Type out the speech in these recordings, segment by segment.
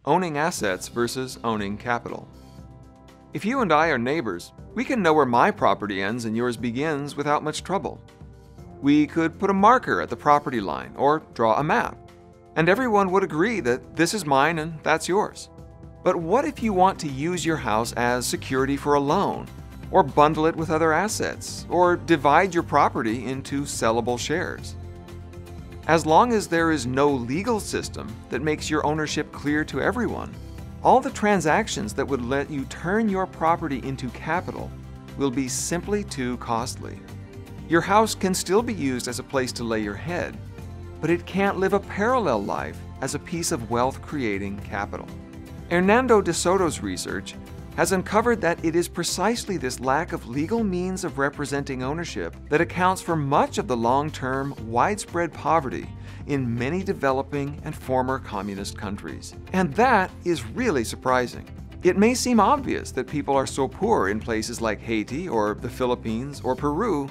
owning assets versus owning capital. If you and I are neighbors, we can know where my property ends and yours begins without much trouble. We could put a marker at the property line or draw a map, and everyone would agree that this is mine and that's yours. But what if you want to use your house as security for a loan, or bundle it with other assets, or divide your property into sellable shares? As long as there is no legal system that makes your ownership clear to everyone, all the transactions that would let you turn your property into capital will be simply too costly. Your house can still be used as a place to lay your head, but it can't live a parallel life as a piece of wealth-creating capital. Hernando de Soto's research has uncovered that it is precisely this lack of legal means of representing ownership that accounts for much of the long-term, widespread poverty in many developing and former communist countries. And that is really surprising. It may seem obvious that people are so poor in places like Haiti or the Philippines or Peru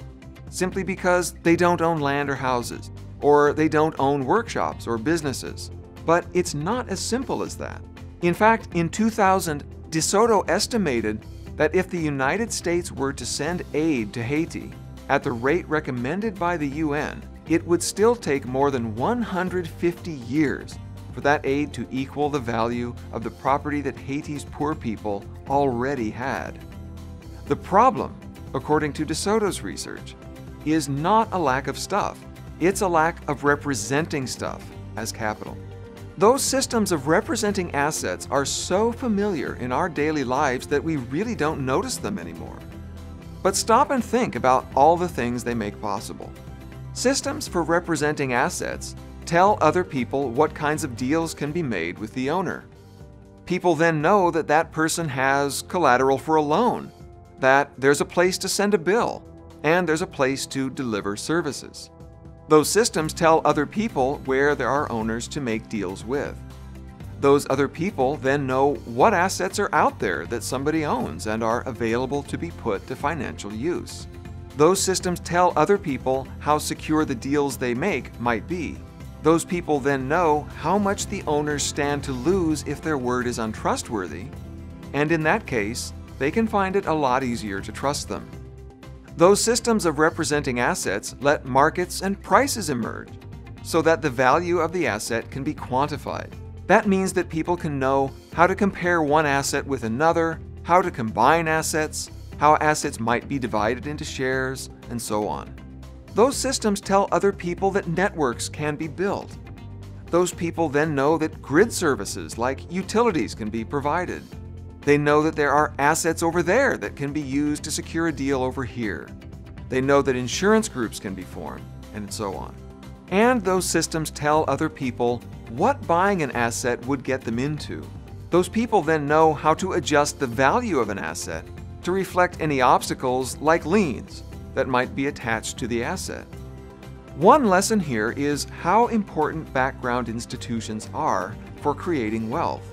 simply because they don't own land or houses, or they don't own workshops or businesses. But it's not as simple as that. In fact, in 2000, De Soto estimated that if the United States were to send aid to Haiti at the rate recommended by the UN, it would still take more than 150 years for that aid to equal the value of the property that Haiti's poor people already had. The problem, according to De Soto's research, is not a lack of stuff. It's a lack of representing stuff as capital. Those systems of representing assets are so familiar in our daily lives that we really don't notice them anymore. But stop and think about all the things they make possible. Systems for representing assets tell other people what kinds of deals can be made with the owner. People then know that that person has collateral for a loan, that there's a place to send a bill, and there's a place to deliver services. Those systems tell other people where there are owners to make deals with. Those other people then know what assets are out there that somebody owns and are available to be put to financial use. Those systems tell other people how secure the deals they make might be. Those people then know how much the owners stand to lose if their word is untrustworthy, and in that case, they can find it a lot easier to trust them. Those systems of representing assets let markets and prices emerge so that the value of the asset can be quantified. That means that people can know how to compare one asset with another, how to combine assets, how assets might be divided into shares, and so on. Those systems tell other people that networks can be built. Those people then know that grid services like utilities can be provided. They know that there are assets over there that can be used to secure a deal over here. They know that insurance groups can be formed, and so on. And those systems tell other people what buying an asset would get them into. Those people then know how to adjust the value of an asset to reflect any obstacles like liens that might be attached to the asset. One lesson here is how important background institutions are for creating wealth,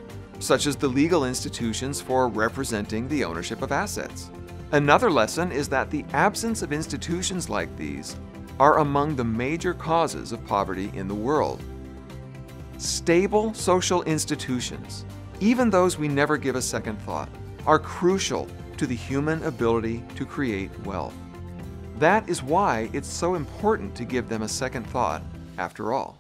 such as the legal institutions for representing the ownership of assets. Another lesson is that the absence of institutions like these are among the major causes of poverty in the world. Stable social institutions, even those we never give a second thought, are crucial to the human ability to create wealth. That is why it's so important to give them a second thought after all.